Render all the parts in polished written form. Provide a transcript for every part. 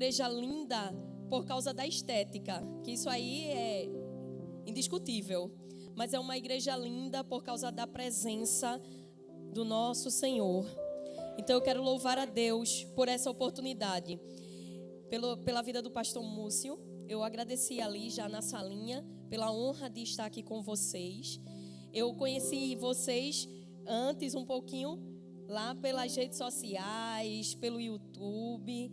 igreja linda por causa da estética, que isso aí é indiscutível, mas é uma igreja linda por causa da presença do nosso Senhor. Então eu quero louvar a Deus por essa oportunidade, pela vida do pastor Múcio. Eu agradeci ali já na salinha pela honra de estar aqui com vocês. Eu conheci vocês antes um pouquinho lá pelas redes sociais, pelo YouTube.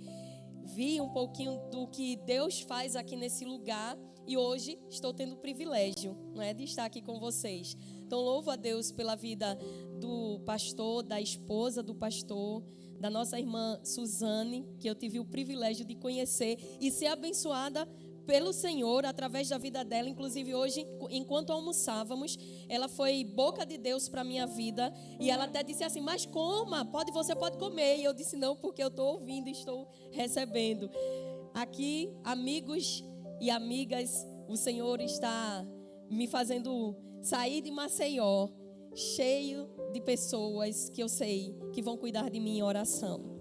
Vi um pouquinho do que Deus faz aqui nesse lugar e hoje estou tendo o privilégio, de estar aqui com vocês. Então louvo a Deus pela vida do pastor, da esposa do pastor, da nossa irmã Suzane, que eu tive o privilégio de conhecer e ser abençoada pelo Senhor através da vida dela. Inclusive hoje, enquanto almoçávamos, ela foi boca de Deus para a minha vida e ela até disse assim: mas coma, você pode comer. E eu disse: não, porque eu estou ouvindo, estou recebendo. Aqui, amigos e amigas, o Senhor está me fazendo sair de Maceió cheio de pessoas que eu sei que vão cuidar de mim em oração.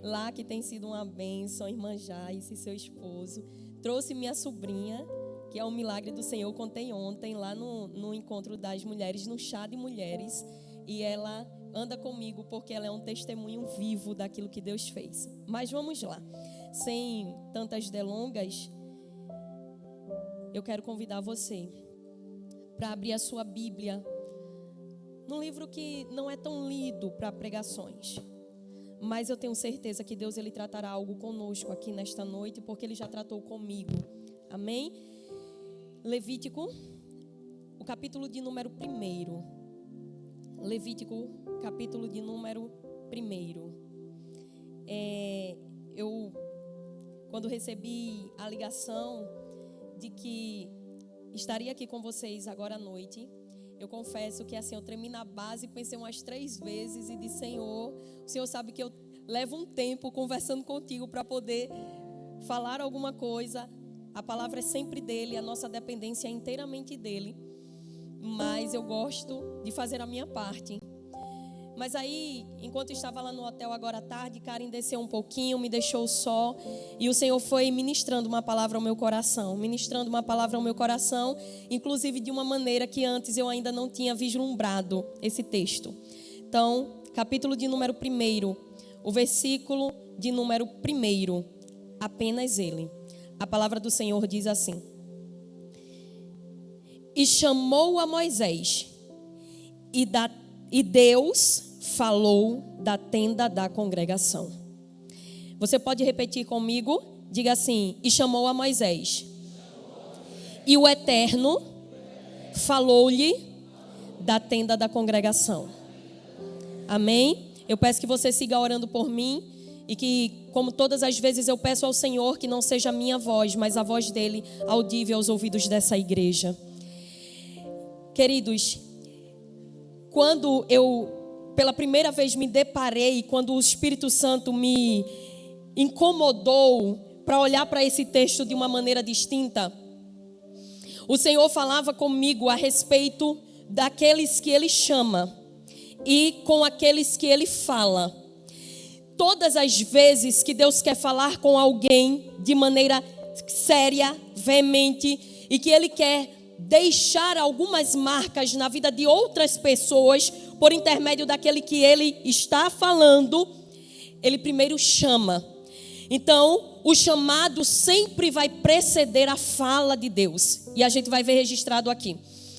Lá que tem sido uma bênção, a irmã Jaice e seu esposo. Trouxe minha sobrinha, que é um milagre do Senhor. Contei ontem lá no encontro das mulheres, no chá de mulheres. E ela anda comigo porque ela é um testemunho vivo daquilo que Deus fez. Mas vamos lá. Sem tantas delongas, eu quero convidar você para abrir a sua Bíblia num livro que não é tão lido para pregações. Mas eu tenho certeza que Deus ele tratará algo conosco aqui nesta noite, porque Ele já tratou comigo. Amém? Levítico, o capítulo de número 1. Levítico, capítulo de número 1. Eu, quando recebi a ligação de que estaria aqui com vocês agora à noite, eu confesso que assim, eu tremi na base, pensei umas 3 vezes e disse: Senhor, o Senhor sabe que eu levo um tempo conversando contigo para poder falar alguma coisa. A palavra é sempre dele, a nossa dependência é inteiramente dele. Mas eu gosto de fazer a minha parte. Mas aí, enquanto estava lá no hotel agora à tarde, Karen desceu um pouquinho, me deixou só. E o Senhor foi ministrando uma palavra ao meu coração. Inclusive de uma maneira que antes eu ainda não tinha vislumbrado esse texto. Então, capítulo de número 1, o versículo de número 1, apenas ele. A palavra do Senhor diz assim: E chamou a Moisés, e Deus falou da tenda da congregação. Você pode repetir comigo? Diga assim: e chamou a Moisés. E o Eterno falou-lhe da tenda da congregação. Amém? Eu peço que você siga orando por mim e que, como todas as vezes, eu peço ao Senhor que não seja a minha voz, mas a voz dele audível aos ouvidos dessa igreja. Queridos, quando eu pela primeira vez me deparei, quando o Espírito Santo me incomodou para olhar para esse texto de uma maneira distinta, o Senhor falava comigo a respeito daqueles que Ele chama e com aqueles que Ele fala. Todas as vezes que Deus quer falar com alguém de maneira séria, veemente, e que Ele quer deixar algumas marcas na vida de outras pessoas por intermédio daquele que Ele está falando, Ele primeiro chama. Então, o chamado sempre vai preceder a fala de Deus. E a gente vai ver registrado aqui.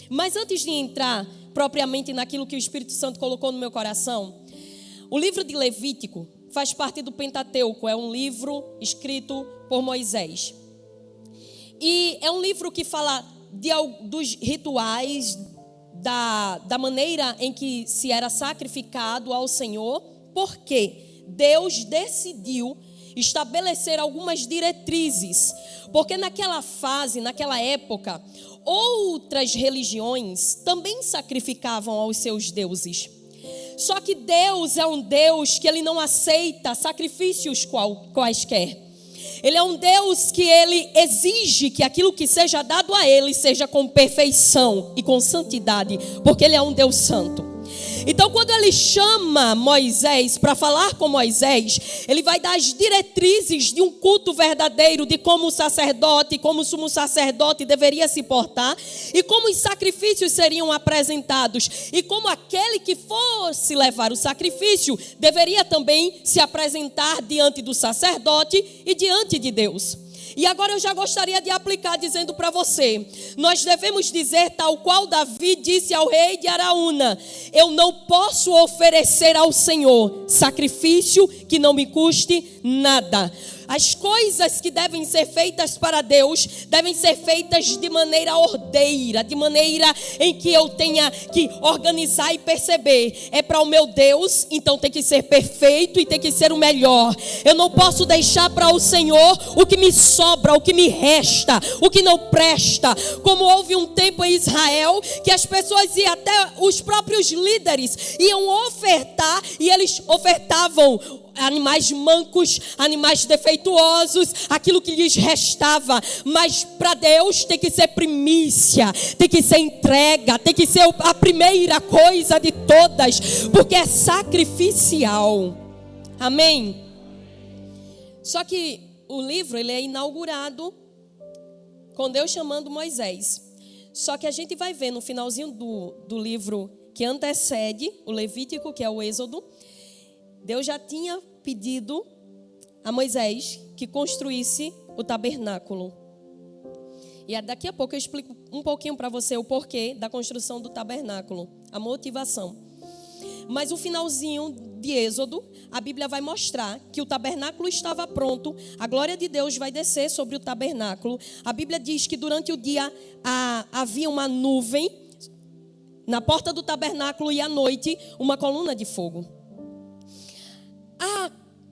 Mas antes de entrar propriamente naquilo que o Espírito Santo colocou no meu coração, o livro de Levítico faz parte do Pentateuco. É um livro escrito por Moisés. E é um livro que fala dos rituais, da maneira em que se era sacrificado ao Senhor, porque Deus decidiu estabelecer algumas diretrizes, porque naquela fase, naquela época, outras religiões também sacrificavam aos seus deuses. Só que Deus é um Deus que Ele não aceita sacrifícios quaisquer. Ele é um Deus que Ele exige que aquilo que seja dado a Ele seja com perfeição e com santidade, porque Ele é um Deus santo. Então, quando ele chama Moisés para falar com Moisés, ele vai dar as diretrizes de um culto verdadeiro, de como o sacerdote, como o sumo sacerdote deveria se portar, e como os sacrifícios seriam apresentados, e como aquele que fosse levar o sacrifício deveria também se apresentar diante do sacerdote e diante de Deus. E agora eu já gostaria de aplicar dizendo para você, nós devemos dizer tal qual Davi disse ao rei de Araúna: eu não posso oferecer ao Senhor sacrifício que não me custe nada. As coisas que devem ser feitas para Deus devem ser feitas de maneira ordeira, de maneira em que eu tenha que organizar e perceber. É para o meu Deus, então tem que ser perfeito e tem que ser o melhor. Eu não posso deixar para o Senhor o que me sobra, o que me resta, o que não presta. Como houve um tempo em Israel que as pessoas iam, até os próprios líderes iam ofertar, e eles ofertavam animais mancos, animais defeituosos, aquilo que lhes restava. Mas para Deus tem que ser primícia, tem que ser entrega, tem que ser a primeira coisa de todas, porque é sacrificial. Amém? Só que o livro ele é inaugurado com Deus chamando Moisés. Só que a gente vai ver no finalzinho do livro que antecede o Levítico, que é o Êxodo, Deus já tinha pedido a Moisés que construísse o tabernáculo. E daqui a pouco eu explico um pouquinho para você o porquê da construção do tabernáculo, a motivação. Mas o finalzinho de Êxodo, a Bíblia vai mostrar que o tabernáculo estava pronto, a glória de Deus vai descer sobre o tabernáculo. A Bíblia diz que durante o dia havia uma nuvem na porta do tabernáculo e à noite uma coluna de fogo. A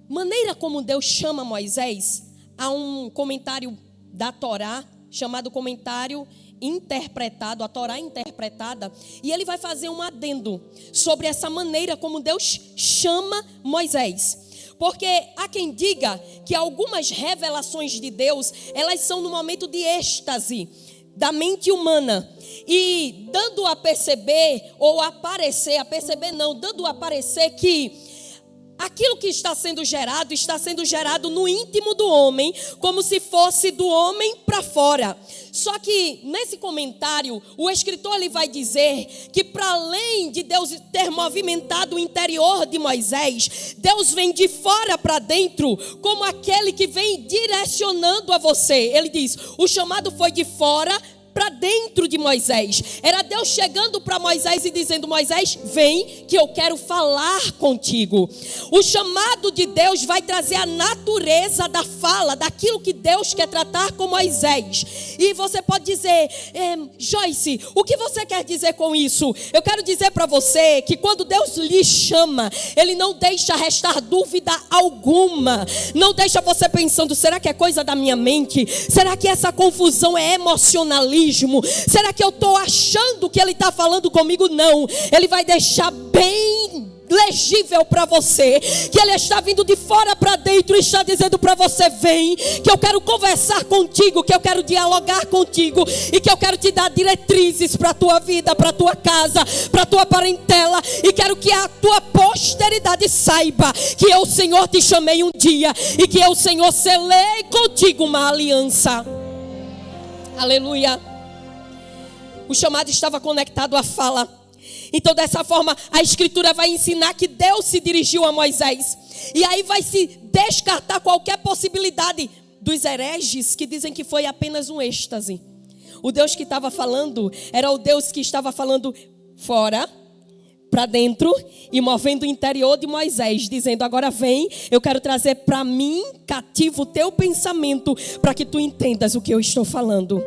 maneira como Deus chama Moisés, há um comentário da Torá, chamado comentário interpretado, a Torá interpretada, e ele vai fazer um adendo sobre essa maneira como Deus chama Moisés. Porque há quem diga que algumas revelações de Deus, elas são no momento de êxtase da mente humana, e dando a perceber, ou aparecer, a perceber não, dando a aparecer que aquilo que está sendo gerado no íntimo do homem, como se fosse do homem para fora. Só que nesse comentário, o escritor ele vai dizer que para além de Deus ter movimentado o interior de Moisés, Deus vem de fora para dentro, como aquele que vem direcionando a você. Ele diz, o chamado foi de fora para dentro de Moisés. Era Deus chegando para Moisés e dizendo: Moisés, vem que eu quero falar contigo. O chamado de Deus vai trazer a natureza da fala, daquilo que Deus quer tratar com Moisés. E você pode dizer, Joyce, o que você quer dizer com isso? Eu quero dizer para você que quando Deus lhe chama, Ele não deixa restar dúvida alguma. Não deixa você pensando, será que é coisa da minha mente? Será que essa confusão é emocionalismo? Será que eu estou achando que Ele está falando comigo? Não. Ele vai deixar bem legível para você que Ele está vindo de fora para dentro e está dizendo para você: vem, que eu quero conversar contigo, que eu quero dialogar contigo e que eu quero te dar diretrizes para a tua vida, para a tua casa, para a tua parentela, e quero que a tua posteridade saiba que eu, Senhor, te chamei um dia e que eu, Senhor, selei contigo uma aliança. Aleluia. O chamado estava conectado à fala. Então, dessa forma, a Escritura vai ensinar que Deus se dirigiu a Moisés. E aí vai se descartar qualquer possibilidade dos hereges que dizem que foi apenas um êxtase. O Deus que estava falando era o Deus que estava falando fora, para dentro, e movendo o interior de Moisés, dizendo: agora vem, eu quero trazer para mim cativo o teu pensamento, para que tu entendas o que eu estou falando.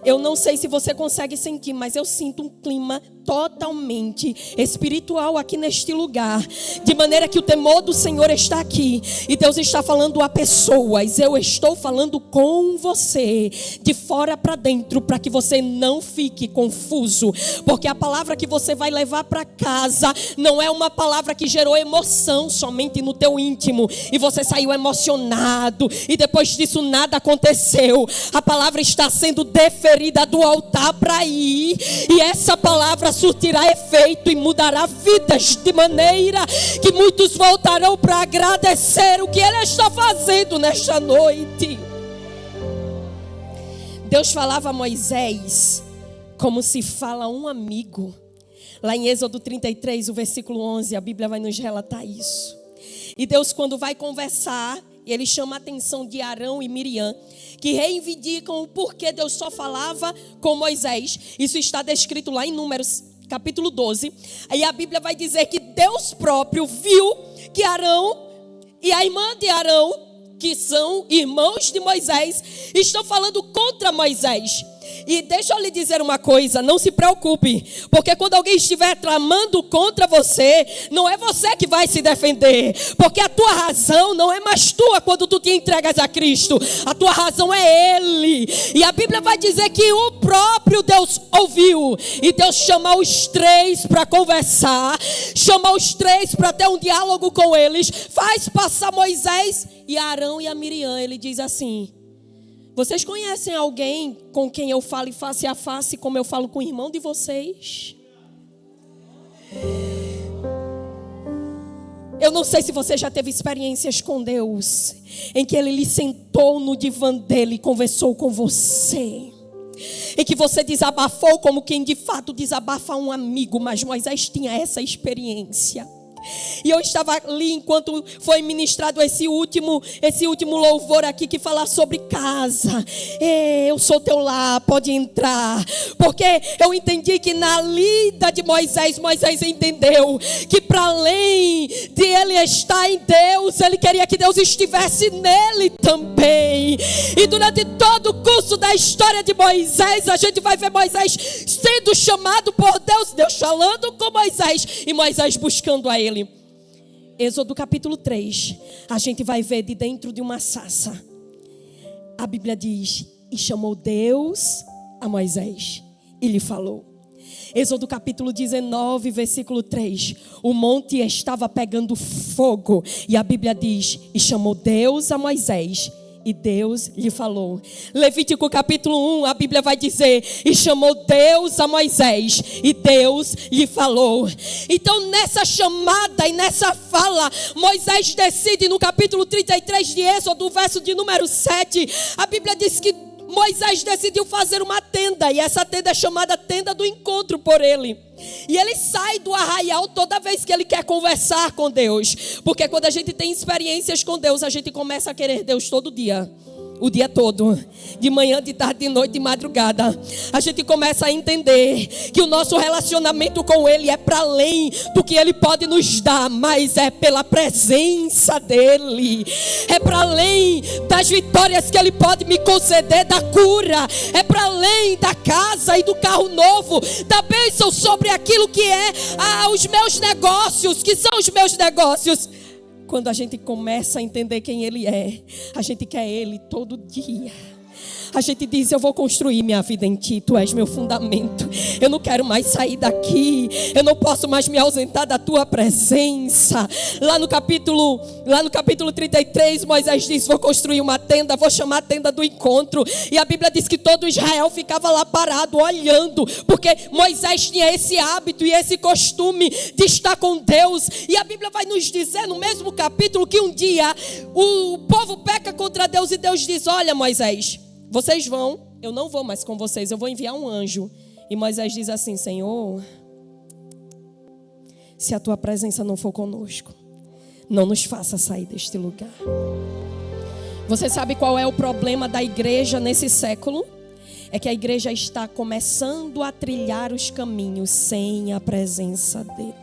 Eu não sei se você consegue sentir, mas eu sinto um clima totalmente espiritual aqui neste lugar, de maneira que o temor do Senhor está aqui, e Deus está falando a pessoas. Eu estou falando com você, de fora para dentro, para que você não fique confuso, porque a palavra que você vai levar para casa não é uma palavra que gerou emoção somente no teu íntimo, e você saiu emocionado, e depois disso nada aconteceu. A palavra está sendo deferida do altar para ir, e essa palavra palavra surtirá efeito e mudará vidas, de maneira que muitos voltarão para agradecer o que Ele está fazendo nesta noite. Deus falava a Moisés como se fala a um amigo. Lá em Êxodo 33, o versículo 11, a Bíblia vai nos relatar isso. E Deus, quando vai conversar, Ele chama a atenção de Arão e Miriam, que reivindicam o porquê Deus só falava com Moisés. Isso está descrito lá em Números, capítulo 12. Aí a Bíblia vai dizer que Deus próprio viu que Arão e a irmã de Arão, que são irmãos de Moisés, estão falando contra Moisés. E deixa eu lhe dizer uma coisa, não se preocupe, porque quando alguém estiver tramando contra você, não é você que vai se defender, porque a tua razão não é mais tua quando tu te entregas a Cristo, a tua razão é Ele. E a Bíblia vai dizer que o próprio Deus ouviu, e Deus chama os três para conversar, chama os três para ter um diálogo com eles, faz passar Moisés e Arão e a Miriam. Ele diz assim: vocês conhecem alguém com quem eu falo face a face como eu falo com o irmão de vocês? Eu não sei se você já teve experiências com Deus, em que Ele lhe sentou no divã dele e conversou com você, em que você desabafou como quem de fato desabafa um amigo, mas Moisés tinha essa experiência. E eu estava ali enquanto foi ministrado esse último louvor aqui que fala sobre casa. Eu sou teu lar, pode entrar. Porque eu entendi que na lida de Moisés entendeu que para além de ele estar em Deus, ele queria que Deus estivesse nele também. E durante todo o curso da história de Moisés, a gente vai ver Moisés sendo chamado por Deus, Deus falando com Moisés e Moisés buscando a ele. Êxodo capítulo 3, a gente vai ver de dentro de uma sarça. A Bíblia diz: e chamou Deus a Moisés e lhe falou. Êxodo capítulo 19, versículo 3. O monte estava pegando fogo. E a Bíblia diz: e chamou Deus a Moisés e Deus lhe falou. Levítico capítulo 1, a Bíblia vai dizer: e chamou Deus a Moisés e Deus lhe falou. Então nessa chamada e nessa fala, Moisés decide no capítulo 33 de Êxodo, verso de número 7, a Bíblia diz que Moisés decidiu fazer uma tenda, e essa tenda é chamada tenda do encontro por ele. E ele sai do arraial toda vez que ele quer conversar com Deus, porque quando a gente tem experiências com Deus, a gente começa a querer Deus todo dia, o dia todo, de manhã, de tarde, de noite, de madrugada. A gente começa a entender que o nosso relacionamento com Ele é para além do que Ele pode nos dar, mas é pela presença dEle, é para além das vitórias que Ele pode me conceder, da cura, é para além da casa e do carro novo, da bênção sobre aquilo que é os meus negócios, que são os meus negócios. Quando a gente começa a entender quem Ele é, a gente quer Ele todo dia. A gente diz: eu vou construir minha vida em Ti, Tu és meu fundamento. Eu não quero mais sair daqui, eu não posso mais me ausentar da Tua presença. Lá no capítulo 33, Moisés diz: vou construir uma tenda, vou chamar a tenda do encontro. E a Bíblia diz que todo Israel ficava lá parado, olhando, porque Moisés tinha esse hábito e esse costume de estar com Deus. E a Bíblia vai nos dizer no mesmo capítulo que um dia o povo peca contra Deus e Deus diz: olha, Moisés, vocês vão, eu não vou mais com vocês, eu vou enviar um anjo. E Moisés diz assim: Senhor, se a Tua presença não for conosco, não nos faça sair deste lugar. Você sabe qual é o problema da igreja nesse século? É que a igreja está começando a trilhar os caminhos sem a presença dEle.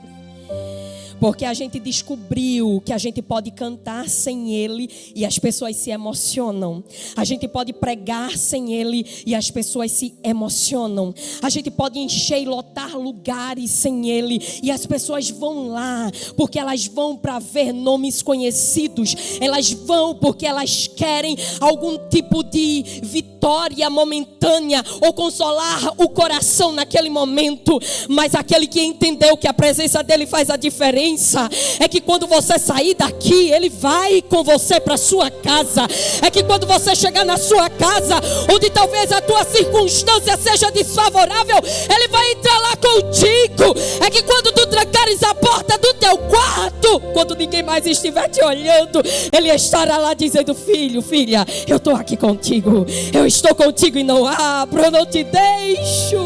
Porque a gente descobriu que a gente pode cantar sem Ele e as pessoas se emocionam. A gente pode pregar sem Ele e as pessoas se emocionam. A gente pode encher e lotar lugares sem Ele e as pessoas vão lá porque elas vão para ver nomes conhecidos. Elas vão porque elas querem algum tipo de vitória momentânea ou consolar o coração naquele momento. Mas aquele que entendeu que a presença dEle faz a diferença, presença. É que quando você sair daqui, Ele vai com você para sua casa. É que quando você chegar na sua casa, onde talvez a tua circunstância seja desfavorável, Ele vai entrar lá contigo. É que quando tu trancares a porta do teu quarto, quando ninguém mais estiver te olhando, Ele estará lá dizendo: filho, filha, eu estou aqui contigo. Eu estou contigo e não abro, eu não te deixo.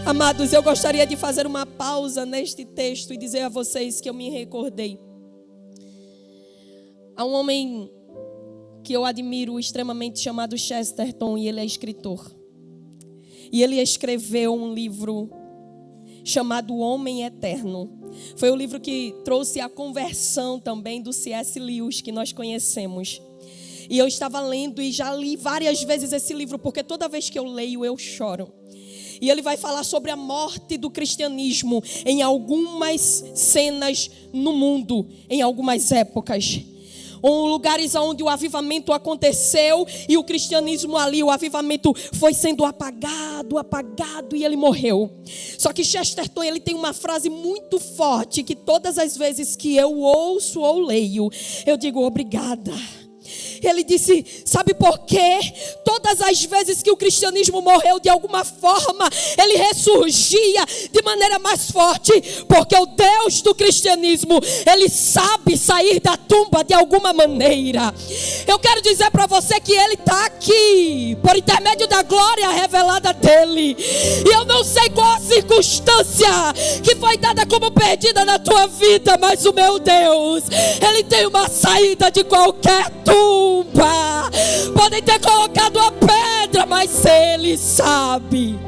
Amados, eu gostaria de fazer uma pausa neste texto e dizer a vocês que eu me recordei. Há um homem que eu admiro extremamente chamado Chesterton, e ele é escritor. E ele escreveu um livro chamado O Homem Eterno. Foi o livro que trouxe a conversão também do C.S. Lewis, que nós conhecemos. E eu estava lendo e já li várias vezes esse livro, porque toda vez que eu leio eu choro. E ele vai falar sobre a morte do cristianismo em algumas cenas no mundo, em algumas épocas. Lugares onde o avivamento aconteceu e o cristianismo ali, o avivamento foi sendo apagado e ele morreu. Só que Chesterton, ele tem uma frase muito forte que todas as vezes que eu ouço ou leio, eu digo: obrigada. Ele disse: sabe por quê? Todas as vezes que o cristianismo morreu, de alguma forma ele ressurgia de maneira mais forte, porque o Deus do cristianismo, ele sabe sair da tumba de alguma maneira. Eu quero dizer para você que ele está aqui por intermédio da glória revelada dele. E eu não sei qual a circunstância que foi dada como perdida na tua vida, mas o meu Deus, ele tem uma saída de qualquer tumba. Podem ter colocado a pedra, mas ele sabe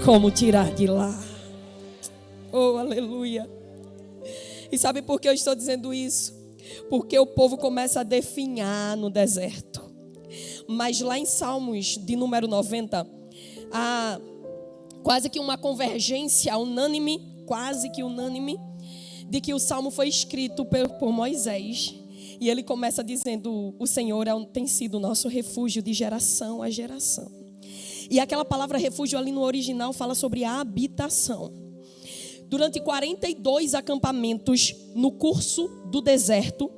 como tirar de lá. Oh, aleluia. E sabe por que eu estou dizendo isso? Porque o povo começa a definhar no deserto. Mas lá em Salmos de número 90, há quase que uma convergência unânime, de que o Salmo foi escrito por Moisés. E ele começa dizendo: o Senhor tem sido o nosso refúgio de geração a geração. E aquela palavra refúgio ali no original fala sobre a habitação. Durante 42 acampamentos no curso do deserto,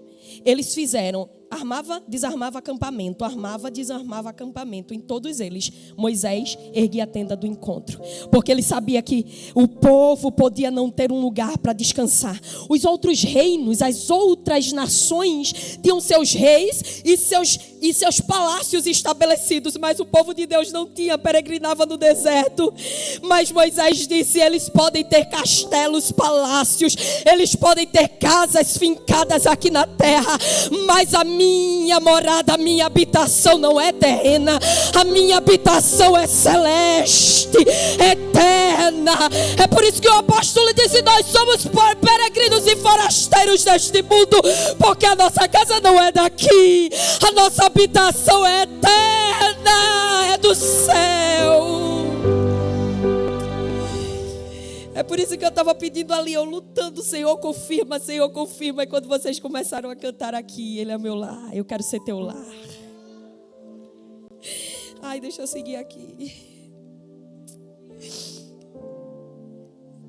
eles fizeram: armava, desarmava acampamento, armava, desarmava acampamento. Em todos eles, Moisés erguia a tenda do encontro, porque ele sabia que o povo podia não ter um lugar para descansar. Os outros reinos, as outras nações tinham seus reis e seus palácios estabelecidos, mas o povo de Deus não tinha, peregrinava no deserto. Mas Moisés disse: eles podem ter castelos, palácios, eles podem ter casas fincadas aqui na terra, mas a minha morada, a minha habitação não é terrena, a minha habitação é celeste, eterna. É por isso que o apóstolo disse: nós somos peregrinos e forasteiros deste mundo, porque a nossa casa não é daqui, a nossa habitação é eterna, é do céu. É por isso que eu estava pedindo ali, eu lutando: Senhor, confirma, Senhor, confirma. E quando vocês começaram a cantar aqui: Ele é meu lar, eu quero ser teu lar. Ai, deixa eu seguir aqui.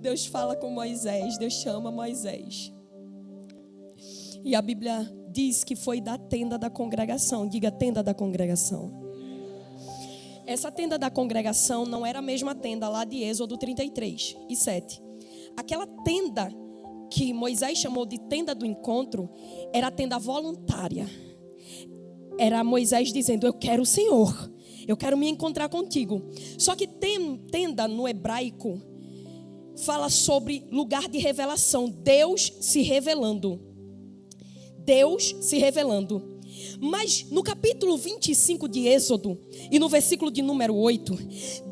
Deus fala com Moisés, Deus chama Moisés. E a Bíblia diz que foi da tenda da congregação. Diga: tenda da congregação. Essa tenda da congregação não era a mesma tenda lá de Êxodo 33 e 7. Aquela tenda que Moisés chamou de tenda do encontro era a tenda voluntária. Era Moisés dizendo: eu quero o Senhor, eu quero me encontrar contigo. Só que tenda no hebraico fala sobre lugar de revelação, Deus se revelando. Deus se revelando. Mas no capítulo 25 de Êxodo e no versículo de número 8,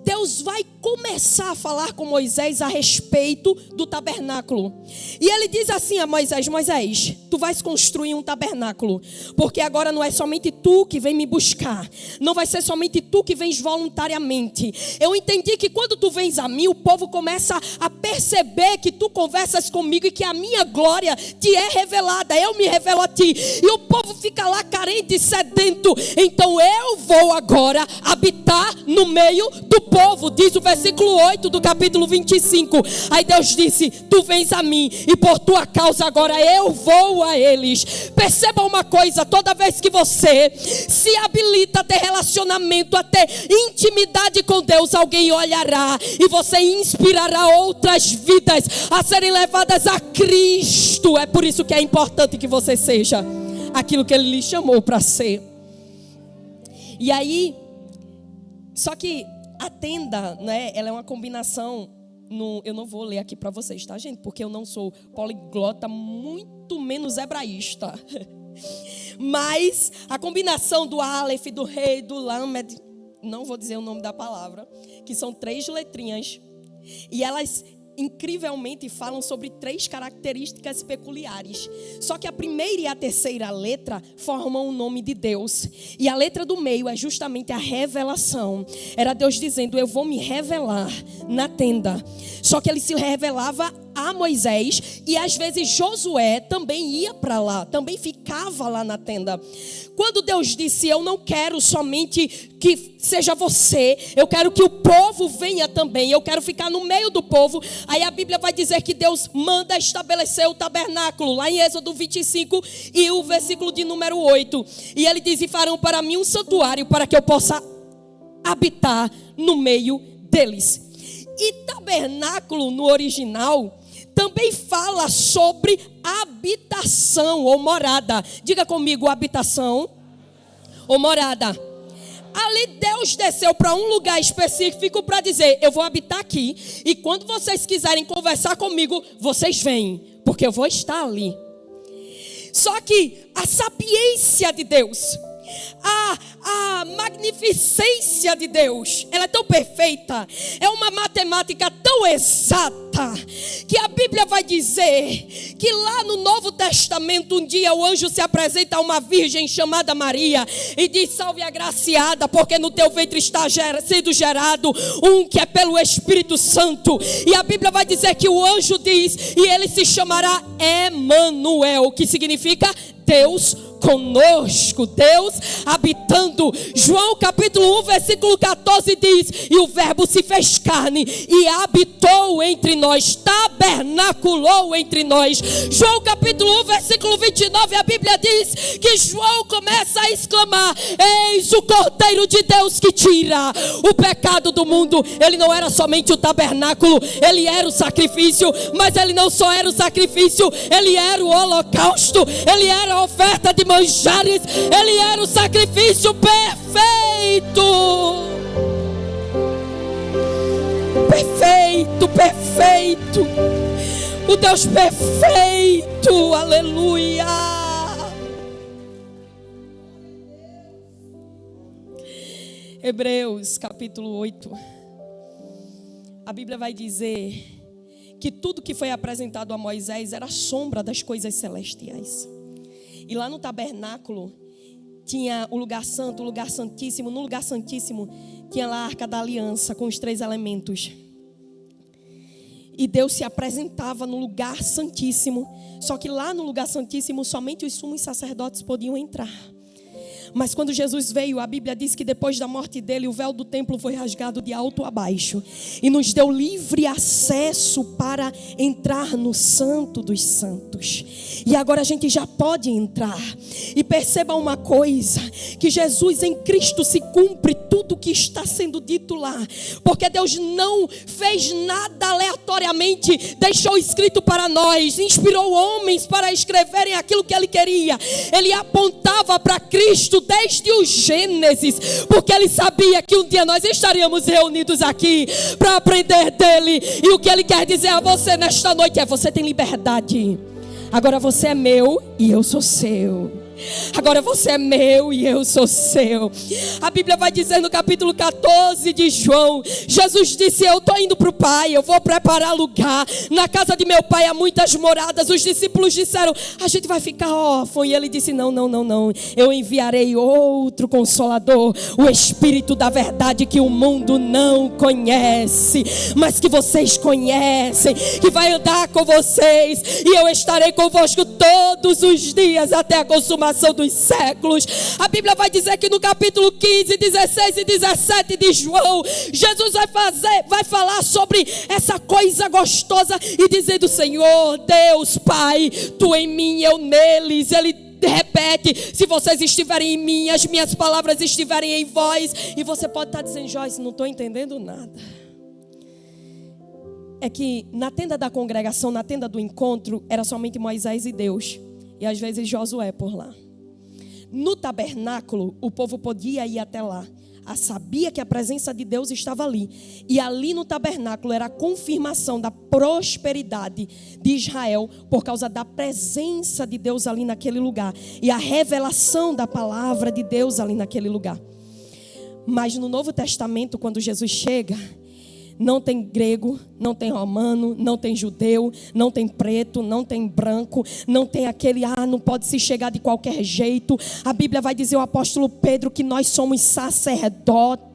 Deus vai começar a falar com Moisés a respeito do tabernáculo. E ele diz assim a Moisés: Moisés, tu vais construir um tabernáculo, porque agora não é somente tu que vem me buscar, não vai ser somente tu que vens voluntariamente. Eu entendi que quando tu vens a mim, o povo começa a perceber que tu conversas comigo e que a minha glória te é revelada, eu me revelo a ti, e o povo fica lá carente e sedento. Então eu vou agora habitar no meio do povo, diz o versículo 8 do capítulo 25. Aí Deus disse: tu vens a mim, e por tua causa agora eu vou a eles. Perceba uma coisa: toda vez que você se habilita a ter relacionamento, a ter intimidade com Deus, alguém olhará e você inspirará outras vidas a serem levadas a Cristo. É por isso que é importante que você seja aquilo que Ele lhe chamou para ser. E aí, só que a tenda, né, ela é uma combinação. Eu não vou ler aqui para vocês, tá, gente? Porque eu não sou poliglota, muito menos hebraísta. Mas a combinação do Aleph, do Rei, do Lamed, não vou dizer o nome da palavra, que são 3 letrinhas. E elas incrivelmente falam sobre 3 características peculiares. Só que a primeira e a terceira letra formam o nome de Deus. E a letra do meio é justamente a revelação. Era Deus dizendo: eu vou me revelar na tenda. Só que Ele se revelava a Moisés, e às vezes Josué também ia para lá, também ficava lá na tenda. Quando Deus disse: eu não quero somente que seja você, eu quero que o povo venha também, eu quero ficar no meio do povo. Aí a Bíblia vai dizer que Deus manda estabelecer o tabernáculo, lá em Êxodo 25 e o versículo de número 8. E Ele diz: e farão para mim um santuário, para que eu possa habitar no meio deles. E tabernáculo no original também fala sobre habitação ou morada. Diga comigo: habitação ou morada. Ali Deus desceu para um lugar específico para dizer: eu vou habitar aqui, e quando vocês quiserem conversar comigo, vocês vêm, porque eu vou estar ali. Só que a sapiência de Deus, a magnificência de Deus, ela é tão perfeita, é uma matemática tão exata, que a Bíblia vai dizer que lá no Novo Testamento, um dia o anjo se apresenta a uma virgem chamada Maria e diz: salve agraciada, porque no teu ventre está sendo gerado um que é pelo Espírito Santo. E a Bíblia vai dizer que o anjo diz: e ele se chamará Emanuel, que significa Deus conosco, Deus habitando. João capítulo 1 versículo 14 diz: e o verbo se fez carne e habitou entre nós, tabernaculou entre nós. João capítulo 1 versículo 29, a Bíblia diz que João começa a exclamar: eis o Cordeiro de Deus que tira o pecado do mundo. Ele não era somente o tabernáculo, ele era o sacrifício, mas ele não só era o sacrifício, ele era o holocausto, ele era a oferta de manjares, ele era o sacrifício perfeito. Perfeito, perfeito. O Deus perfeito, aleluia. Hebreus capítulo 8. A Bíblia vai dizer que tudo que foi apresentado a Moisés era sombra das coisas celestiais. E lá no tabernáculo tinha o lugar santo, o lugar santíssimo. No lugar santíssimo tinha lá a arca da aliança com os 3 elementos. E Deus se apresentava no lugar santíssimo. Só que lá no lugar santíssimo somente os sumos sacerdotes podiam entrar. Mas quando Jesus veio, a Bíblia diz que depois da morte dele, o véu do templo foi rasgado de alto a baixo e nos deu livre acesso para entrar no Santo dos Santos. E agora a gente já pode entrar. E perceba uma coisa, que Jesus em Cristo se cumpre tudo que está sendo dito lá, porque Deus não fez nada aleatoriamente, deixou escrito para nós, inspirou homens para escreverem aquilo que Ele queria. Ele apontava para Cristo desde o Gênesis, porque Ele sabia que um dia nós estaríamos reunidos aqui para aprender dEle. E o que Ele quer dizer a você nesta noite é: você tem liberdade. Agora você é meu e eu sou seu. Agora você é meu e eu sou seu. A Bíblia vai dizer no capítulo 14 de João, Jesus disse: eu estou indo para o Pai, eu vou preparar lugar. Na casa de meu Pai há muitas moradas. Os discípulos disseram: a gente vai ficar órfão. E ele disse: não, eu enviarei outro Consolador, o Espírito da verdade, que o mundo não conhece, mas que vocês conhecem, que vai andar com vocês, e eu estarei convosco todos os dias até a consumação dos séculos. A Bíblia vai dizer que no capítulo 15, 16 e 17 de João, Jesus vai falar sobre essa coisa gostosa e dizendo: Senhor, Deus, Pai, Tu em mim, eu neles. Ele repete: se vocês estiverem em mim, as minhas palavras estiverem em vós. E você pode estar dizendo: Joyce, não estou entendendo nada. É que na tenda da congregação, na tenda do encontro, era somente Moisés e Deus, e às vezes Josué por lá. No tabernáculo, o povo podia ir até lá, sabia que a presença de Deus estava ali. E ali no tabernáculo era a confirmação da prosperidade de Israel, por causa da presença de Deus ali naquele lugar, e a revelação da palavra de Deus ali naquele lugar. Mas no Novo Testamento, quando Jesus chega, não tem grego, não tem romano, não tem judeu, não tem preto, não tem branco, não tem aquele, não pode se chegar de qualquer jeito. A Bíblia vai dizer, o apóstolo Pedro, que nós somos sacerdotes.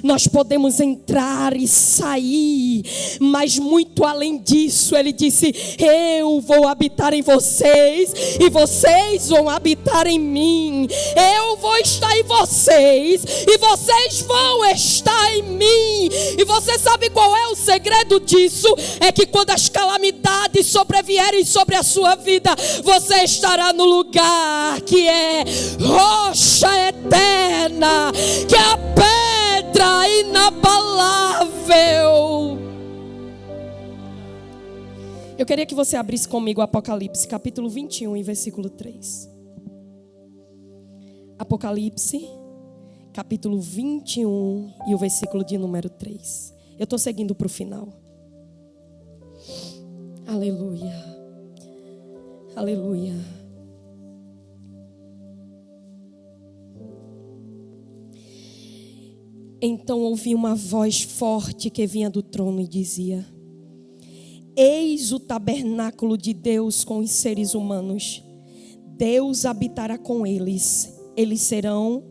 Nós podemos entrar e sair, mas muito além disso, ele disse: eu vou habitar em vocês e vocês vão habitar em mim. Eu vou estar em vocês e vocês vão estar em mim. E você sabe qual é o segredo disso? É que quando as calamidades sobrevierem sobre a sua vida, você estará no lugar que é rocha eterna, que é a pedra inabalável. Eu queria que você abrisse comigo Apocalipse, capítulo 21 e versículo 3. Apocalipse, capítulo 21 e o versículo de número 3. Eu estou seguindo para o final. Aleluia. Aleluia. Então ouvi uma voz forte que vinha do trono e dizia: eis o tabernáculo de Deus com os seres humanos. Deus habitará com eles. Eles serão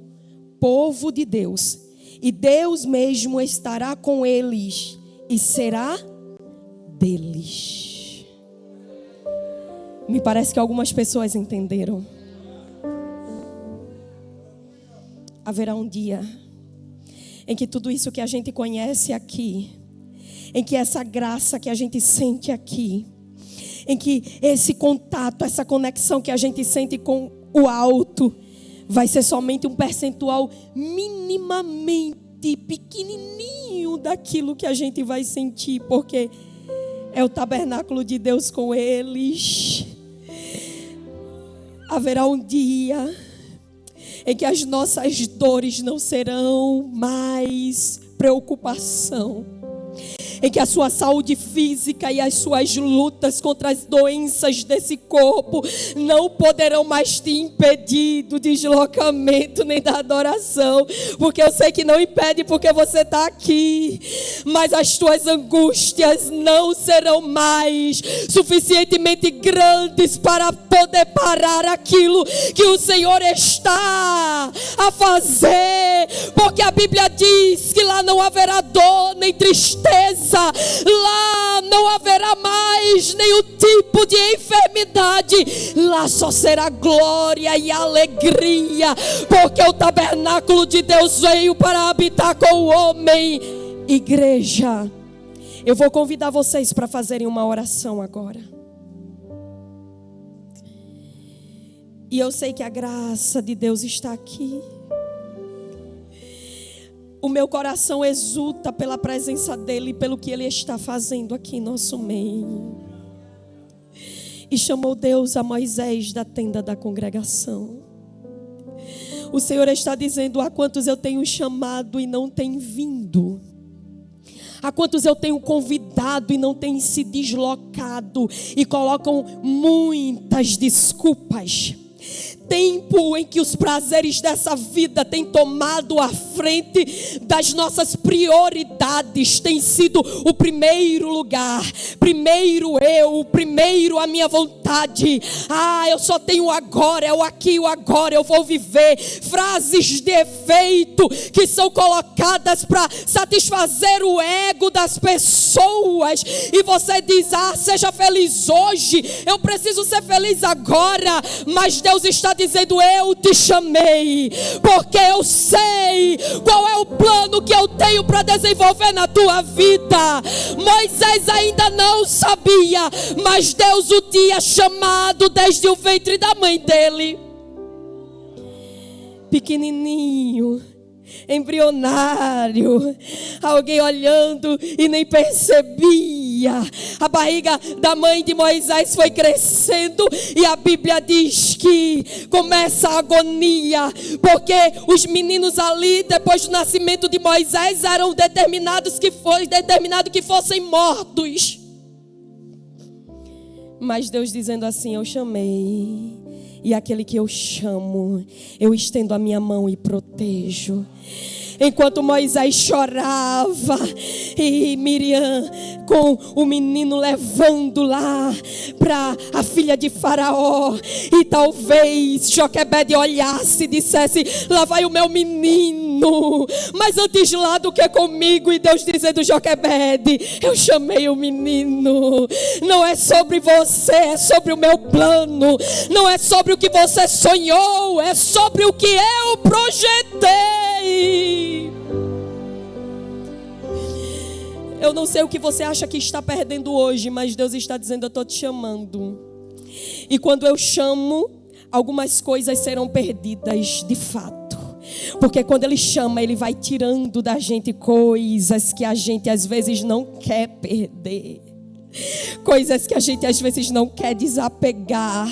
povo de Deus, e Deus mesmo estará com eles e será deles. Me parece que algumas pessoas entenderam. Haverá um dia em que tudo isso que a gente conhece aqui, em que essa graça que a gente sente aqui, em que esse contato, essa conexão que a gente sente com o alto, vai ser somente um percentual minimamente pequenininho daquilo que a gente vai sentir, porque é o tabernáculo de Deus com eles. Haverá um dia em que as nossas dores não serão mais preocupação, em que a sua saúde física e as suas lutas contra as doenças desse corpo não poderão mais te impedir do deslocamento nem da adoração, porque eu sei que não impede, porque você está aqui, mas as tuas angústias não serão mais suficientemente grandes para poder parar aquilo que o Senhor está a fazer, porque a Bíblia diz que lá não haverá dor nem tristeza, lá não haverá mais nenhum tipo de enfermidade, lá só será glória e alegria, porque o tabernáculo de Deus veio para habitar com o homem. Igreja, eu vou convidar vocês para fazerem uma oração agora. E eu sei que a graça de Deus está aqui. O meu coração exulta pela presença dEle e pelo que Ele está fazendo aqui em nosso meio. E chamou Deus a Moisés da tenda da congregação. O Senhor está dizendo: a quantos eu tenho chamado e não têm vindo, A quantos eu tenho convidado e não têm se deslocado e colocam muitas desculpas. Tempo em que os prazeres dessa vida têm tomado a frente das nossas prioridades, tem sido o primeiro lugar, primeiro eu, primeiro a minha vontade. Eu só tenho agora, é o aqui, o agora, eu vou viver. Frases de efeito que são colocadas para satisfazer o ego das pessoas, e você diz: seja feliz hoje, eu preciso ser feliz agora. Mas Deus está dizendo: eu te chamei, porque eu sei qual é o plano que eu tenho para desenvolver na tua vida. Moisés ainda não sabia, mas Deus o tinha chamado desde o ventre da mãe dele. Pequenininho, embrionário, alguém olhando e nem percebia. A barriga da mãe de Moisés foi crescendo, e a Bíblia diz que começa a agonia, porque os meninos ali, depois do nascimento de Moisés, eram determinado que fossem mortos. Mas Deus dizendo assim: eu chamei, e aquele que eu chamo, eu estendo a minha mão e protejo. Enquanto Moisés chorava e Miriam com o menino levando lá para a filha de Faraó, e talvez Joquebede olhasse e dissesse: lá vai o meu menino, mas antes lá do que comigo. E Deus dizendo: Joquebede, eu chamei o menino, não é sobre você, é sobre o meu plano, não é sobre o que você sonhou, é sobre o que eu projetei. Eu não sei o que você acha que está perdendo hoje, mas Deus está dizendo: eu estou te chamando. E quando eu chamo, algumas coisas serão perdidas de fato. Porque quando Ele chama, Ele vai tirando da gente coisas que a gente às vezes não quer perder. Coisas que a gente às vezes não quer desapegar.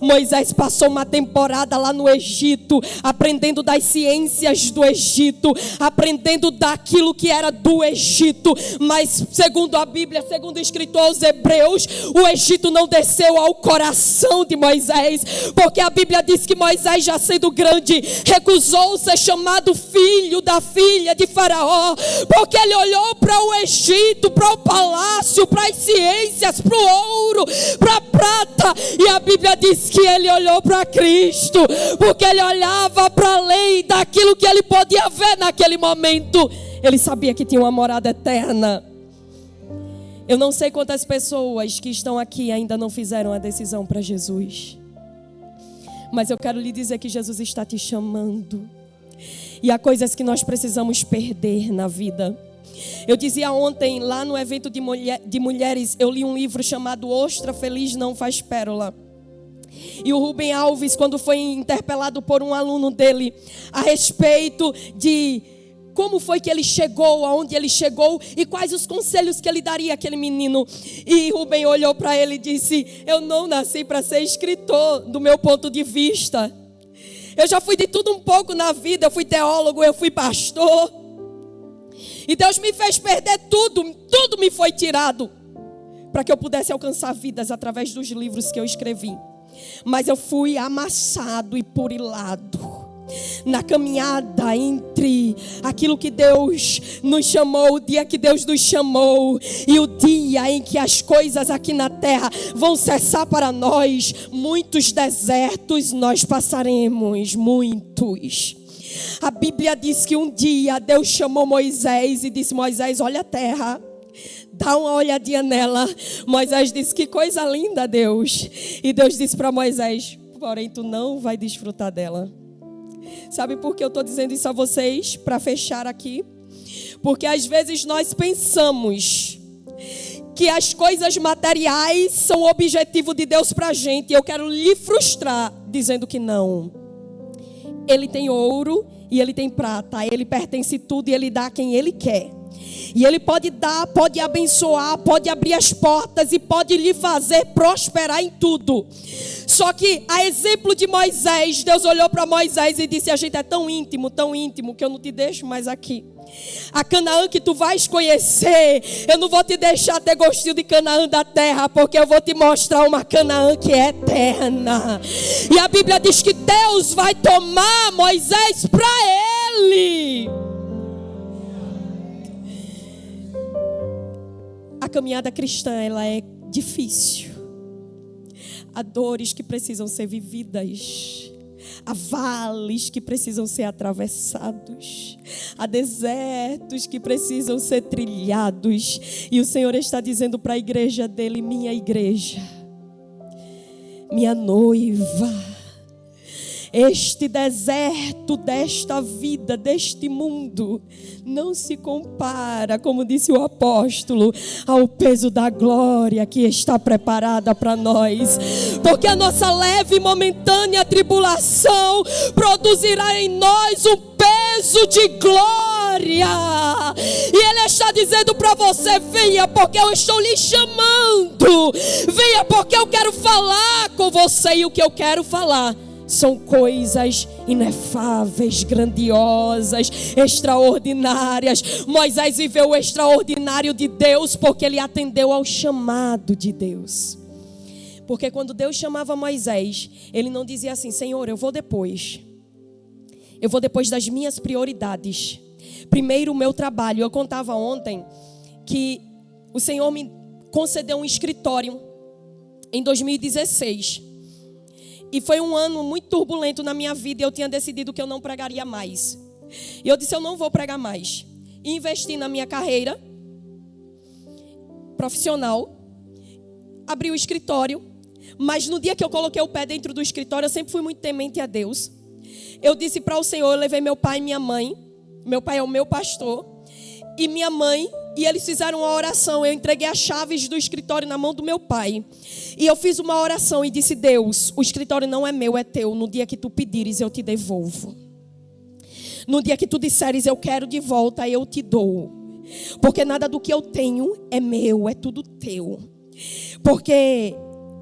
Moisés passou uma temporada lá no Egito, aprendendo das ciências do Egito, aprendendo daquilo que era do Egito. Mas segundo a Bíblia, segundo o escritor aos Hebreus, o Egito não desceu ao coração de Moisés, porque a Bíblia diz que Moisés, já sendo grande, recusou ser chamado filho da filha de Faraó, porque ele olhou para o Egito, para o palácio, para as ciências, para o ouro, para a prata, e a Bíblia diz que ele olhou para Cristo, porque ele olhava para além daquilo que ele podia ver naquele momento. Ele sabia que tinha uma morada eterna. Eu não sei quantas pessoas que estão aqui ainda não fizeram a decisão para Jesus, mas eu quero lhe dizer que Jesus está te chamando, e há coisas que nós precisamos perder na vida. Eu dizia ontem, lá no evento de mulheres, eu li um livro chamado Ostra Feliz Não Faz Pérola. E o Rubem Alves, quando foi interpelado por um aluno dele a respeito de como foi que ele chegou, aonde ele chegou e quais os conselhos que ele daria àquele menino, e Rubem olhou para ele e disse: eu não nasci para ser escritor, do meu ponto de vista. Eu já fui de tudo um pouco na vida, eu fui teólogo, eu fui pastor. E Deus me fez perder tudo me foi tirado, para que eu pudesse alcançar vidas através dos livros que eu escrevi. Mas eu fui amassado e purilado na caminhada entre aquilo que Deus nos chamou, o dia que Deus nos chamou, e o dia em que as coisas aqui na terra vão cessar para nós. Muitos desertos nós passaremos, muitos. A Bíblia diz que um dia Deus chamou Moisés e disse: Moisés, olha a terra, dá uma olhadinha nela. Moisés disse: que coisa linda, Deus. E Deus disse para Moisés: porém tu não vai desfrutar dela. Sabe por que eu estou dizendo isso a vocês? Para fechar aqui. Porque às vezes nós pensamos que as coisas materiais são o objetivo de Deus para a gente. E eu quero lhe frustrar dizendo que não. Ele tem ouro e ele tem prata. A ele pertence tudo e ele dá a quem ele quer. E Ele pode dar, pode abençoar, pode abrir as portas e pode lhe fazer prosperar em tudo. Só que, a exemplo de Moisés, Deus olhou para Moisés e disse: a gente é tão íntimo, que eu não te deixo mais aqui. A Canaã que tu vais conhecer, eu não vou te deixar ter gostinho de Canaã da terra, porque eu vou te mostrar uma Canaã que é eterna. E a Bíblia diz que Deus vai tomar Moisés para Ele. A caminhada cristã, ela é difícil. Há dores que precisam ser vividas. Há vales que precisam ser atravessados. Há desertos que precisam ser trilhados. E o Senhor está dizendo para a igreja dele: minha igreja, minha noiva, este deserto desta vida, deste mundo, não se compara, como disse o apóstolo, ao peso da glória que está preparada para nós. Porque a nossa leve e momentânea tribulação produzirá em nós um peso de glória. E Ele está dizendo para você: venha, porque eu estou lhe chamando. Venha, porque eu quero falar com você. E o que eu quero falar são coisas inefáveis, grandiosas, extraordinárias. Moisés viveu o extraordinário de Deus porque ele atendeu ao chamado de Deus. Porque quando Deus chamava Moisés, ele não dizia assim: Senhor, eu vou depois das minhas prioridades. Primeiro o meu trabalho. Eu contava ontem que o Senhor me concedeu um escritório em 2016. E foi um ano muito turbulento na minha vida. E eu tinha decidido que eu não pregaria mais. E eu disse: eu não vou pregar mais. E investi na minha carreira profissional. Abri o escritório. Mas no dia que eu coloquei o pé dentro do escritório, eu sempre fui muito temente a Deus. Eu disse para o Senhor, eu levei meu pai e minha mãe. Meu pai é o meu pastor. E minha mãe. E eles fizeram uma oração. Eu entreguei as chaves do escritório na mão do meu pai. E eu fiz uma oração e disse: Deus, o escritório não é meu, é teu. No dia que tu pedires, eu te devolvo. No dia que tu disseres, eu quero de volta, eu te dou. Porque nada do que eu tenho é meu, é tudo teu. Porque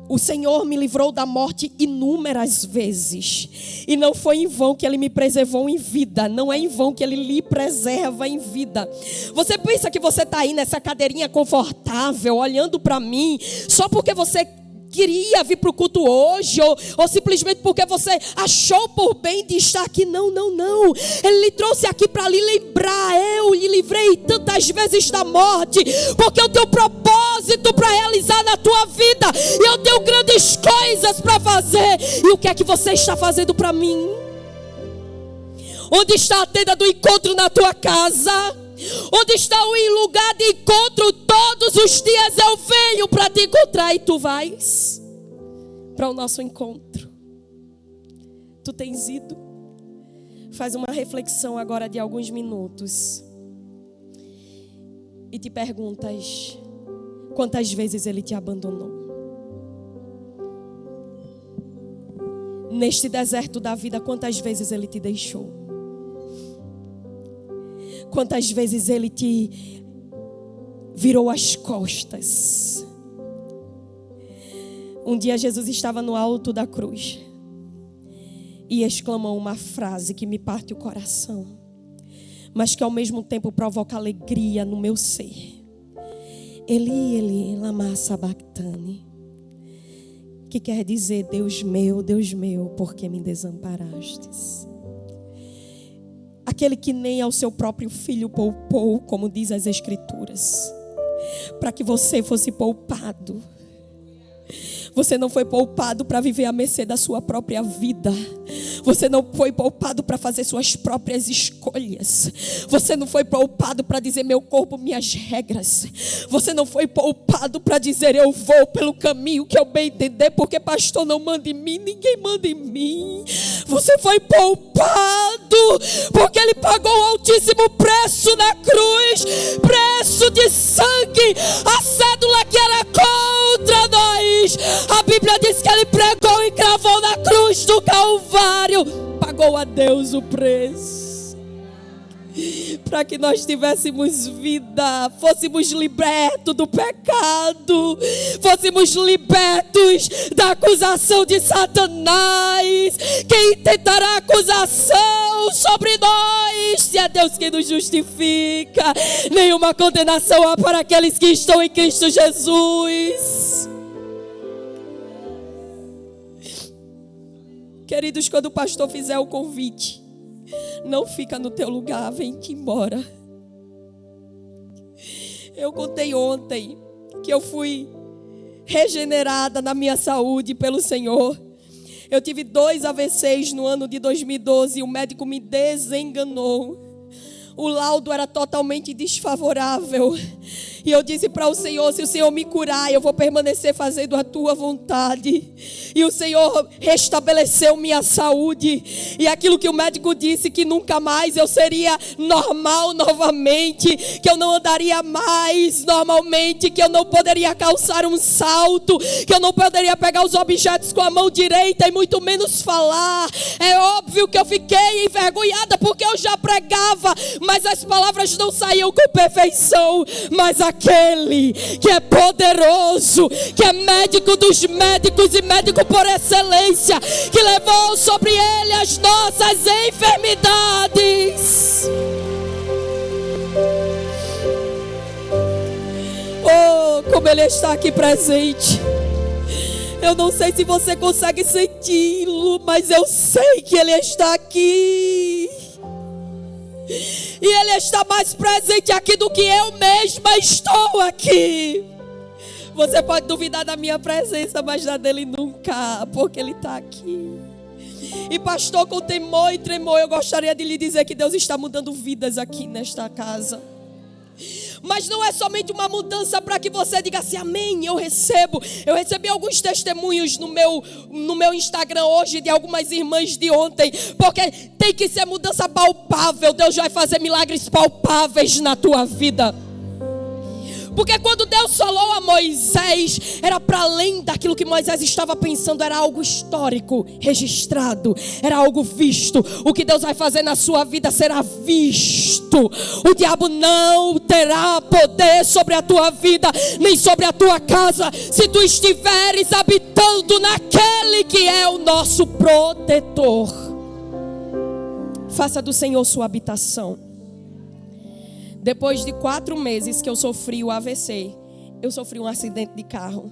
o Senhor me livrou da morte inúmeras vezes. E não foi em vão que Ele me preservou em vida. Não é em vão que Ele lhe preserva em vida. Você pensa que você está aí nessa cadeirinha confortável, olhando para mim, só porque você queria vir para o culto hoje, ou simplesmente porque você achou por bem de estar aqui? Não. Ele lhe trouxe aqui para lhe lembrar: eu lhe livrei tantas vezes da morte, porque eu tenho propósito para realizar na tua vida, e eu tenho grandes coisas para fazer. E o que é que você está fazendo para mim? Onde está a tenda do encontro na tua casa? Onde está o lugar de encontro? Todos os dias eu venho para te encontrar. E tu vais para o nosso encontro. Tu tens ido? Faz uma reflexão agora de alguns minutos. E te perguntas: quantas vezes Ele te abandonou? Neste deserto da vida, quantas vezes Ele te deixou? Quantas vezes Ele te virou as costas? Um dia Jesus estava no alto da cruz e exclamou uma frase que me parte o coração, mas que ao mesmo tempo provoca alegria no meu ser. Eli, Eli, lama sabachthani. Que quer dizer: Deus meu, por que me desamparastes? Aquele que nem ao seu próprio filho poupou, como diz as Escrituras, para que você fosse poupado. Você não foi poupado para viver à mercê da sua própria vida. Você não foi poupado para fazer suas próprias escolhas. Você não foi poupado para dizer: meu corpo, minhas regras. Você não foi poupado para dizer: eu vou pelo caminho que eu bem entender, porque pastor não manda em mim, ninguém manda em mim. Você foi poupado porque Ele pagou um altíssimo preço na cruz, preço de sangue, a cédula que era contra nós. A Bíblia diz que Ele pregou e cravou na cruz do Calvário, pagou a Deus o preço. para que nós tivéssemos vida, fôssemos libertos do pecado, fôssemos libertos da acusação de Satanás. Quem tentará acusação sobre nós, se é Deus quem nos justifica? Nenhuma condenação há para aqueles que estão em Cristo Jesus. Queridos, quando o pastor fizer o convite, não fica no teu lugar, vem-te embora. Eu contei ontem que eu fui regenerada na minha saúde pelo Senhor. Eu tive 2 AVCs no ano de 2012 e o médico me desenganou. O laudo era totalmente desfavorável. E eu disse para o Senhor, se o Senhor me curar, eu vou permanecer fazendo a tua vontade. E o Senhor restabeleceu minha saúde. E aquilo que o médico disse, que nunca mais eu seria normal novamente, que eu não andaria mais normalmente, que eu não poderia calçar um salto, que eu não poderia pegar os objetos com a mão direita e muito menos falar. É óbvio que eu fiquei envergonhada porque eu já pregava, mas as palavras não saíam com perfeição. Mas aquele que é poderoso, que é médico dos médicos e médico por excelência, que levou sobre ele as nossas enfermidades. Oh, como ele está aqui presente. Eu não sei se você consegue senti-lo, mas eu sei que ele está aqui. E ele está mais presente aqui do que eu mesma estou aqui. Você pode duvidar da minha presença, mas da dele nunca, porque ele está aqui. E pastor, com temor e tremor, eu gostaria de lhe dizer que Deus está mudando vidas aqui nesta casa. Mas não é somente uma mudança para que você diga assim, amém, eu recebo. Eu recebi alguns testemunhos no meu Instagram hoje de algumas irmãs de ontem. Porque tem que ser mudança palpável. Deus vai fazer milagres palpáveis na tua vida. Porque quando Deus falou a Moisés, era para além daquilo que Moisés estava pensando, era algo histórico, registrado, era algo visto. O que Deus vai fazer na sua vida será visto. O diabo não terá poder sobre a tua vida, nem sobre a tua casa, se tu estiveres habitando naquele que é o nosso protetor. Faça do Senhor sua habitação. Depois de 4 meses que eu sofri o AVC, eu sofri um acidente de carro.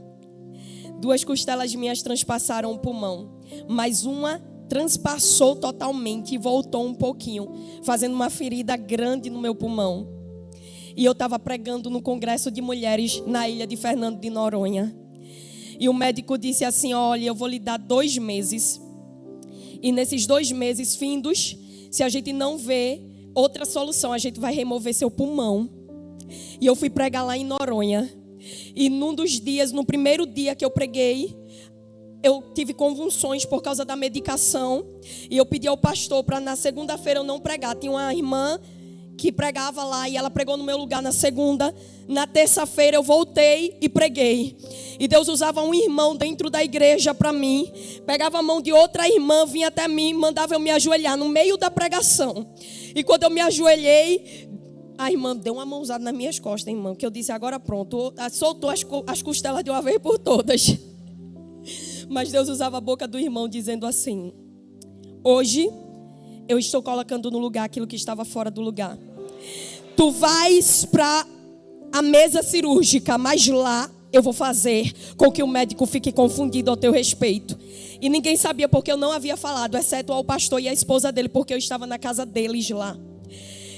2 costelas minhas transpassaram o pulmão, mas uma transpassou totalmente e voltou um pouquinho, fazendo uma ferida grande no meu pulmão. E eu estava pregando no congresso de mulheres na ilha de Fernando de Noronha. E o médico disse assim, olha, eu vou lhe dar 2 meses. E nesses 2 meses findos, se a gente não vê outra solução, a gente vai remover seu pulmão. E eu fui pregar lá em Noronha. E num dos dias, no primeiro dia que eu preguei, eu tive convulsões por causa da medicação. E eu pedi ao pastor para na segunda-feira eu não pregar. Tinha uma irmã que pregava lá e ela pregou no meu lugar na segunda. Na terça-feira eu voltei e preguei. E Deus usava um irmão dentro da igreja para mim. Pegava a mão de outra irmã, vinha até mim, mandava eu me ajoelhar no meio da pregação. E quando eu me ajoelhei, a irmã deu uma mãozada nas minhas costas, irmã, que eu disse, agora pronto, soltou as costelas de uma vez por todas. Mas Deus usava a boca do irmão dizendo assim, hoje eu estou colocando no lugar aquilo que estava fora do lugar. Tu vais para a mesa cirúrgica, mas lá eu vou fazer com que o médico fique confundido ao teu respeito. E ninguém sabia porque eu não havia falado, exceto ao pastor e a esposa dele, porque eu estava na casa deles lá.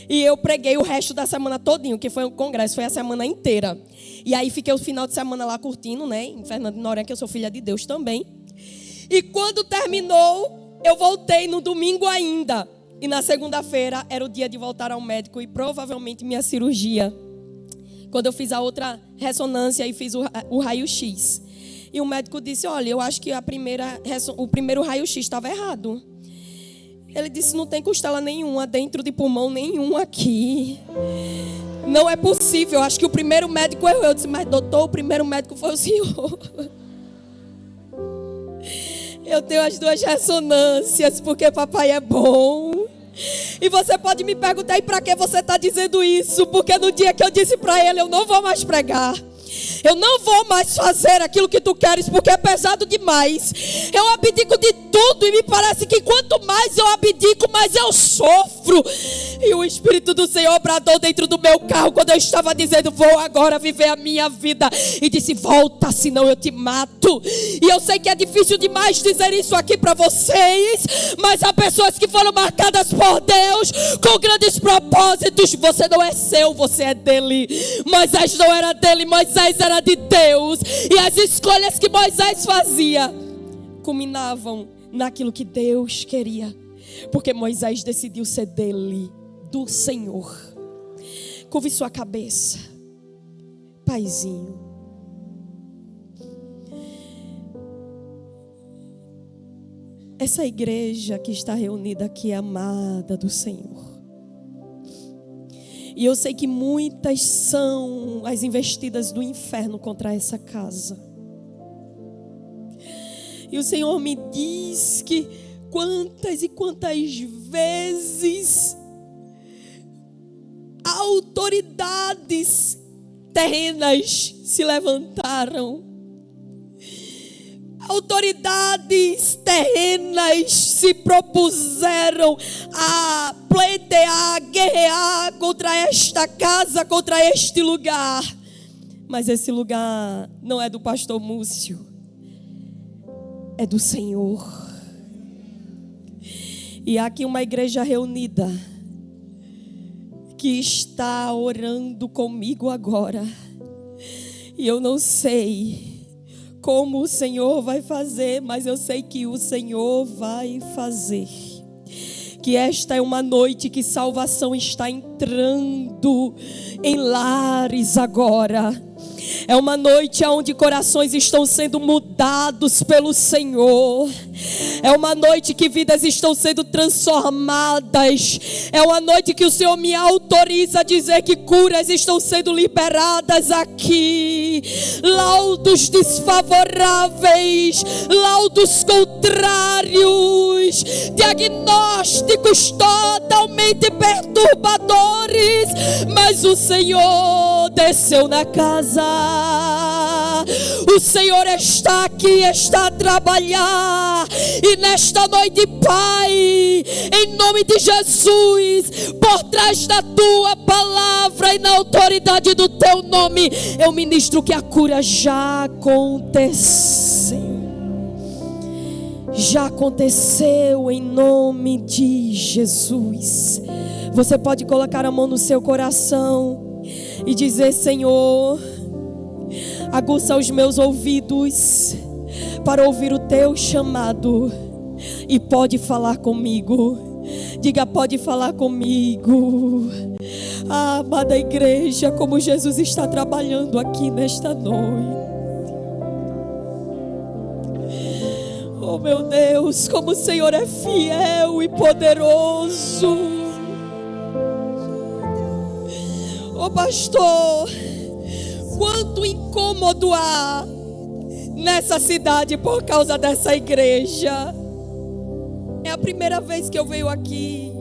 E eu preguei o resto da semana todinho, que foi um congresso, foi a semana inteira. E aí fiquei o final de semana lá curtindo, né, em Fernando de Noronha, que eu sou filha de Deus também. E quando terminou, eu voltei no domingo ainda. E na segunda-feira era o dia de voltar ao médico e provavelmente minha cirurgia. Quando eu fiz a outra ressonância e fiz o raio-x. E o médico disse, olha, eu acho que o primeiro raio-x estava errado. Ele disse, não tem costela nenhuma dentro de pulmão nenhum aqui. Não é possível, acho que o primeiro médico errou. Eu disse, mas doutor, o primeiro médico foi o senhor. Eu tenho as 2 ressonâncias, porque papai é bom. E você pode me perguntar: e para que você está dizendo isso? Porque no dia que eu disse para ele: eu não vou mais pregar, eu não vou mais fazer aquilo que tu queres, porque é pesado demais, eu abdico de tudo. E me parece que quanto mais eu abdico, mais eu sofro. E o Espírito do Senhor bradou dentro do meu carro, quando eu estava dizendo: vou agora viver a minha vida, e disse: volta, senão eu te mato. E eu sei que é difícil demais dizer isso aqui para vocês, mas há pessoas que foram marcadas por Deus com grandes propósitos. Você não é seu, você é dele. Moisés não era dele, Moisés era de Deus. E as escolhas que Moisés fazia culminavam naquilo que Deus queria, porque Moisés decidiu ser dele, do Senhor. Curve sua cabeça, Paizinho. Essa igreja que está reunida aqui é amada do Senhor. E eu sei que muitas são as investidas do inferno contra essa casa. E o Senhor me diz que quantas e quantas vezes autoridades terrenas se levantaram. Autoridades terrenas se propuseram a pleitear, a guerrear contra esta casa, contra este lugar. Mas esse lugar não é do pastor Múcio, é do Senhor. E há aqui uma igreja reunida que está orando comigo agora. E eu não sei como o Senhor vai fazer, mas eu sei que o Senhor vai fazer. Que esta é uma noite que salvação está entrando em lares agora. É uma noite onde corações estão sendo mudados pelo Senhor. É uma noite que vidas estão sendo transformadas. É uma noite que o Senhor me autoriza a dizer que curas estão sendo liberadas aqui. Laudos desfavoráveis, laudos contrários, diagnósticos totalmente perturbadores, mas o Senhor desceu na casa. O Senhor está aqui, está a trabalhar. E nesta noite, Pai, em nome de Jesus, por trás da Tua palavra e na autoridade do Teu nome, eu ministro que a cura já aconteceu. Já aconteceu em nome de Jesus. Você pode colocar a mão no seu coração e dizer: Senhor, aguça os meus ouvidos para ouvir o Teu chamado, e pode falar comigo. Diga: pode falar comigo. Ah, amada igreja, como Jesus está trabalhando aqui nesta noite. Oh meu Deus, como o Senhor é fiel e poderoso. Oh pastor, quanto incômodo há nessa cidade por causa dessa igreja. É a primeira vez que eu venho aqui,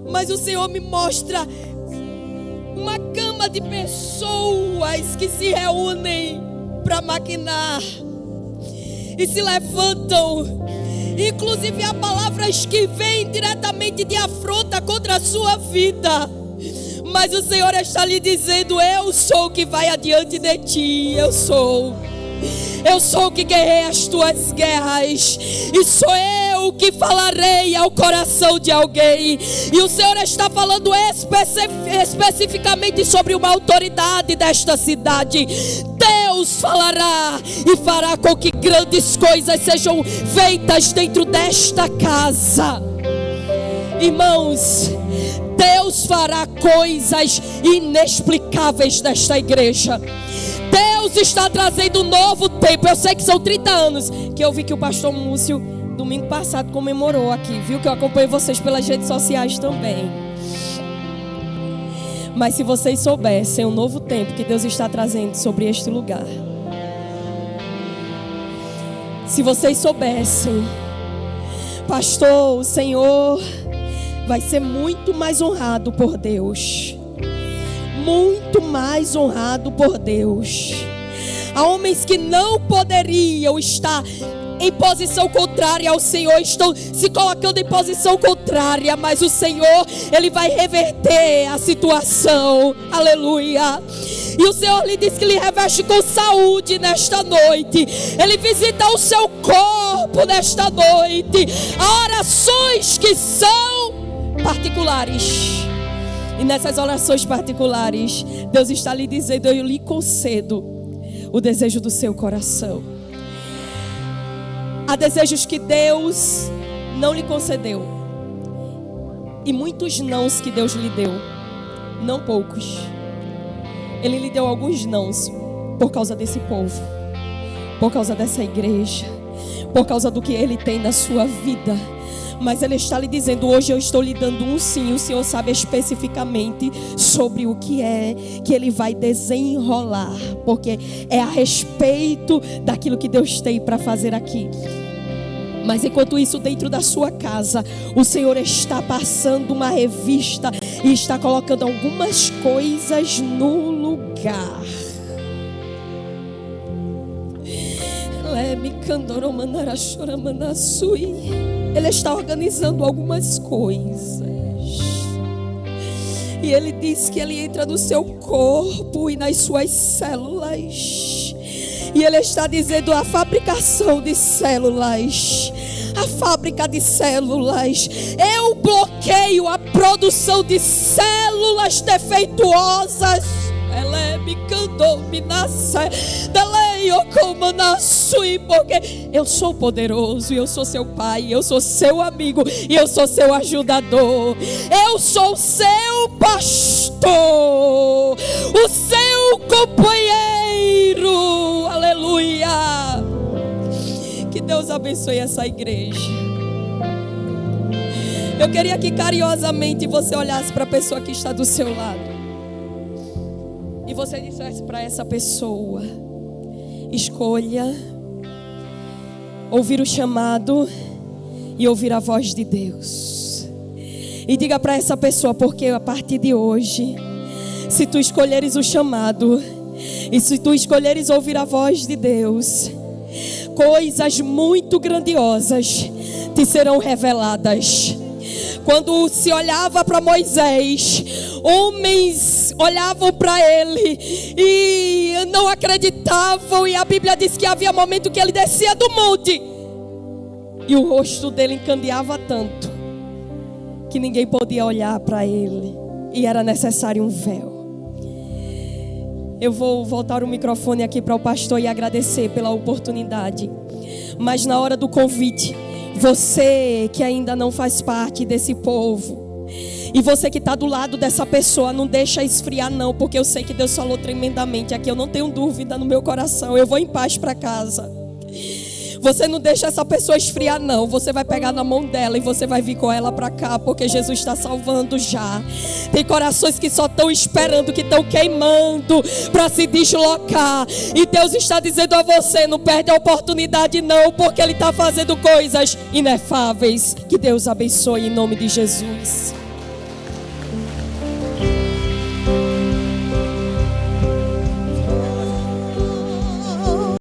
mas o Senhor me mostra uma gama de pessoas que se reúnem para maquinar e se levantam. Inclusive há palavras que vêm diretamente de afronta contra a sua vida, mas o Senhor está lhe dizendo: eu sou o que vai adiante de ti. Eu sou o que guerrei as tuas guerras, e sou eu que falarei ao coração de alguém. E o Senhor está falando especificamente sobre uma autoridade desta cidade. Deus falará e fará com que grandes coisas sejam feitas dentro desta casa. Irmãos, Deus fará coisas inexplicáveis nesta igreja. Deus está trazendo um novo tempo. Eu sei que são 30 anos que eu vi que o pastor Múcio domingo passado comemorou aqui, viu? Que eu acompanho vocês pelas redes sociais também. Mas se vocês soubessem o novo tempo que Deus está trazendo sobre este lugar, se vocês soubessem, pastor, o Senhor vai ser muito mais honrado por Deus. Muito mais honrado por Deus. Há homens que não poderiam estar em posição contrária ao Senhor, estão se colocando em posição contrária, mas o Senhor, Ele vai reverter a situação. Aleluia. E o Senhor lhe diz que lhe reveste com saúde nesta noite. Ele visita o seu corpo nesta noite. Há orações que são particulares. E nessas orações particulares, Deus está lhe dizendo: eu lhe concedo o desejo do seu coração. Há desejos que Deus não lhe concedeu. E muitos nãos que Deus lhe deu. Não poucos. Ele lhe deu alguns nãos por causa desse povo, por causa dessa igreja, por causa do que Ele tem na sua vida. Mas Ele está lhe dizendo: hoje eu estou lhe dando um sim. O Senhor sabe especificamente sobre o que é que Ele vai desenrolar, porque é a respeito daquilo que Deus tem para fazer aqui. Mas enquanto isso, dentro da sua casa, o Senhor está passando uma revista e está colocando algumas coisas no lugar. Ele está organizando algumas coisas. E Ele diz que Ele entra no seu corpo e nas suas células. E Ele está dizendo: a fabricação de células, a fábrica de células, eu bloqueio a produção de células defeituosas. Ela me cantou, me nasce, porque eu sou poderoso, e eu sou seu pai, eu sou seu amigo, e eu sou seu ajudador. Eu sou seu pastor, o seu companheiro. Aleluia. Que Deus abençoe essa igreja. Eu queria que carinhosamente você olhasse para a pessoa que está do seu lado e você dissesse para essa pessoa: escolha ouvir o chamado e ouvir a voz de Deus. E diga para essa pessoa: porque a partir de hoje, se tu escolheres o chamado e se tu escolheres ouvir a voz de Deus, coisas muito grandiosas te serão reveladas. Quando se olhava para Moisés, homens olhavam para ele e não acreditavam. E a Bíblia diz que havia momento que ele descia do monte e o rosto dele encandeava tanto que ninguém podia olhar para ele, e era necessário um véu. Eu vou voltar o microfone aqui para o pastor e agradecer pela oportunidade. Mas na hora do convite, você que ainda não faz parte desse povo, e você que está do lado dessa pessoa, não deixa esfriar não, porque eu sei que Deus falou tremendamente aqui. Eu não tenho dúvida no meu coração. Eu vou em paz para casa. Você não deixa essa pessoa esfriar não. Você vai pegar na mão dela e você vai vir com ela para cá, porque Jesus está salvando já. Tem corações que só estão esperando, que estão queimando para se deslocar. E Deus está dizendo a você: não perde a oportunidade não, porque Ele está fazendo coisas inefáveis. Que Deus abençoe em nome de Jesus.